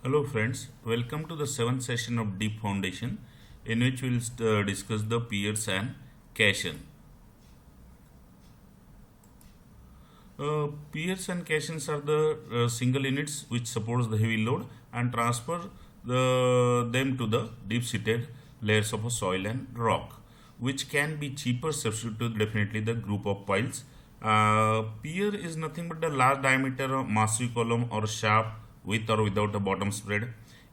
Hello friends, welcome to the 7th session of Deep Foundation in which we will discuss the Piers and Cassion. Piers and Cassions are the single units which supports the heavy load and transfer them to the deep-seated layers of a soil and rock, which can be cheaper substitute to definitely the group of piles. Pier is nothing but the large diameter of massive column or shaft with or without a bottom spread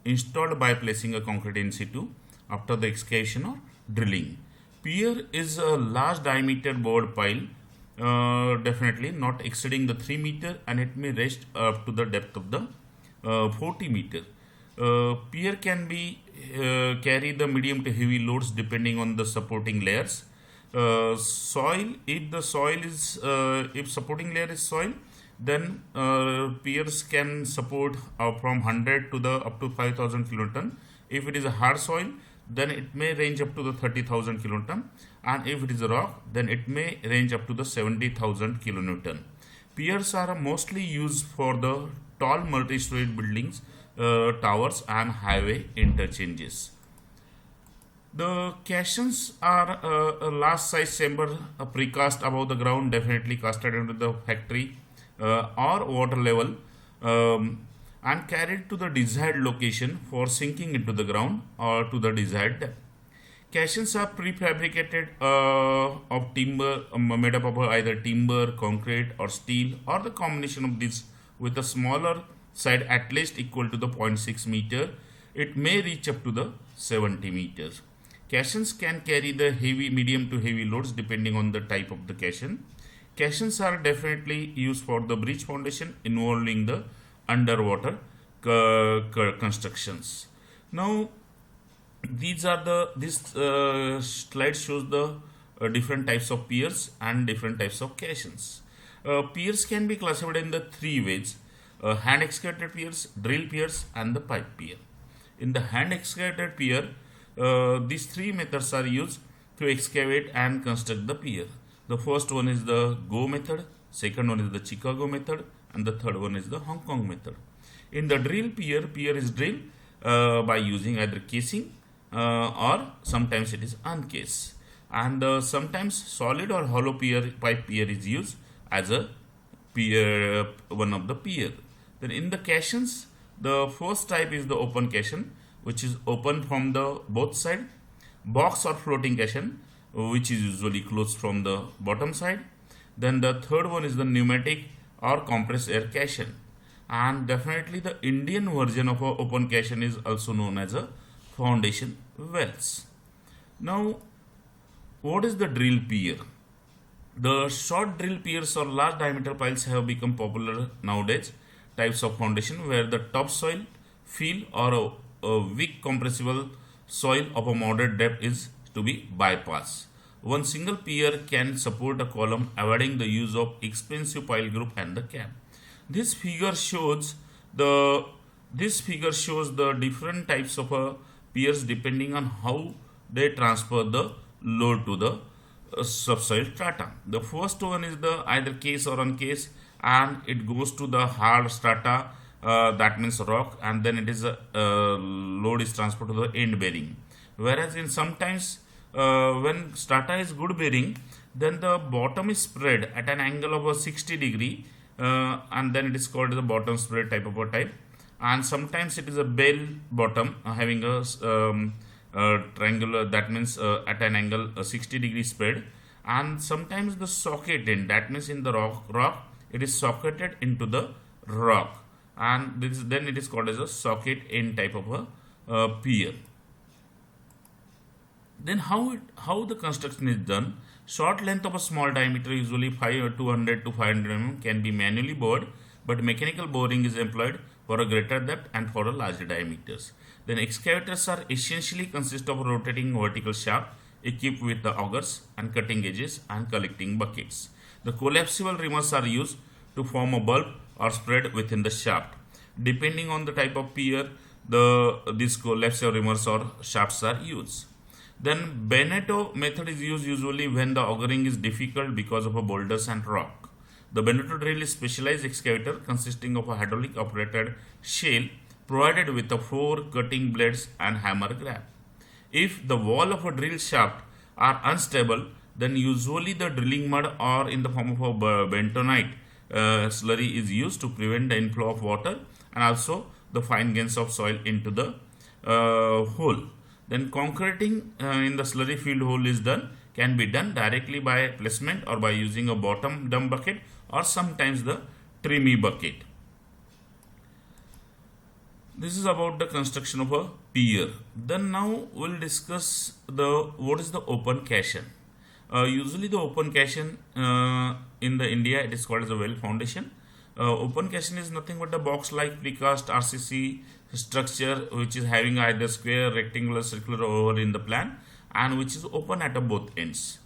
installed by placing a concrete in situ after the excavation or drilling. Pier is a large diameter board pile, definitely not exceeding the 3 meter, and it may rest up to the depth of the 40 meter. Pier can be carry the medium to heavy loads depending on the supporting layers. Soil, if supporting layer is soil, then piers can support from 100 to the up to 5,000 kiloton. If it is a hard soil, then it may range up to the 30,000 kiloton, and if it is a rock, then it may range up to the 70,000 kilonewton. Piers are mostly used for the tall multi-storied buildings, towers and highway interchanges. The caissons are a large size chamber precast above the ground, definitely casted into the factory or water level, and carried to the desired location for sinking into the ground or to the desired depth. Caissons are prefabricated of timber, made up of either timber, concrete or steel, or the combination of these, with a smaller side at least equal to the 0.6 meter. It may reach up to the 70 meters. Caissons can carry the heavy, medium to heavy loads depending on the type of the caisson. Caissons are definitely used for the bridge foundation involving the underwater constructions. Now, this slide shows the different types of piers and different types of caissons. Piers can be classified in the three ways: hand excavated piers, drill piers, and the pipe pier. In the hand excavated pier, these three methods are used to excavate and construct the pier. The first one is the Go method, second one is the Chicago method, and the third one is the Hong Kong method. In the drill pier, pier is drilled by using either casing or sometimes it is uncased. And sometimes solid or hollow pipe pier is used as a pier, one of the pier. Then in the caissons, the first type is the open caisson, which is open from the both side. Box or floating caisson, which is usually closed from the bottom side. Then the third one is the pneumatic or compressed air caisson, and definitely the Indian version of a open caisson is also known as a foundation wells. Now, what is the drill pier? The short drill piers or large diameter piles have become popular nowadays types of foundation where the topsoil, fill or a weak compressible soil of a moderate depth is to be bypassed. One single pier can support a column, avoiding the use of expensive pile group and the cab. This figure shows the different types of piers depending on how they transfer the load to the subsoil strata. The first one is the either case or uncase, and it goes to the hard strata, that means rock, and then it is load is transferred to the end bearing. Whereas in sometimes when strata is good bearing, then the bottom is spread at an angle of a 60 degree, and then it is called the bottom spread type of a type. And sometimes it is a bell bottom having a triangular, that means at an angle 60 degree spread. And sometimes the socket end, that means in the rock it is socketed into the rock, and then it is called as a socket end type of a pier. Then how the construction is done? Short length of a small diameter, usually 200 to 500 mm, can be manually bored, but mechanical boring is employed for a greater depth and for a larger diameters. Then excavators are essentially consist of a rotating vertical shaft equipped with the augers and cutting edges and collecting buckets. The collapsible reamers are used to form a bulb or spread within the shaft. Depending on the type of pier, these collapsible reamers or shafts are used. Then Beneteau method is used usually when the augering is difficult because of a boulders and rock. The Beneteau drill is specialized excavator consisting of a hydraulic operated shell provided with 4 cutting blades and hammer grab. If the wall of a drill shaft are unstable, then usually the drilling mud or in the form of a bentonite slurry is used to prevent the inflow of water and also the fine grains of soil into the hole. Then concreting in the slurry filled hole can be done directly by placement or by using a bottom dump bucket or sometimes the trimmy bucket. This is about the construction of a pier. Then now we'll discuss what is the open cashion. Usually the open cashion in the India it is called as a well foundation. Open cashion is nothing but a box like precast RCC structure which is having either square, rectangular, circular over in the plan and which is open at both ends.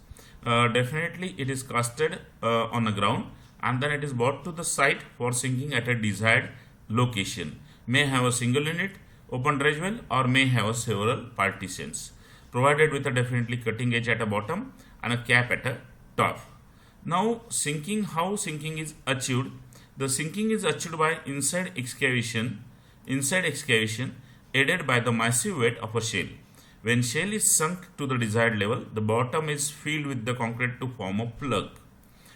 Definitely it is casted on the ground and then it is brought to the site for sinking at a desired location. May have a single unit, open dredge well or may have several partitions. Provided with a definitely cutting edge at the bottom and a cap at the top. Now sinking, how sinking is achieved? The sinking is achieved by inside excavation aided by the massive weight of a shell. When shell is sunk to the desired level, the bottom is filled with the concrete to form a plug.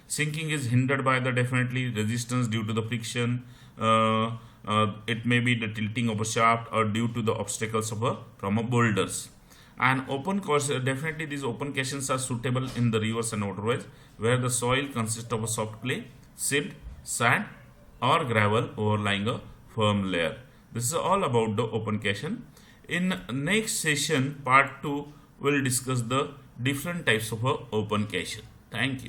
Sinking is hindered by the definitely resistance due to the friction. It may be the tilting of a shaft or due to the obstacles from boulders. And definitely these open cashions are suitable in the rivers and waterways where the soil consists of a soft clay, silt, sand or gravel overlying a firm layer. This is all about the open cashion. In next session, part 2, we'll discuss the different types of open cashion. Thank you.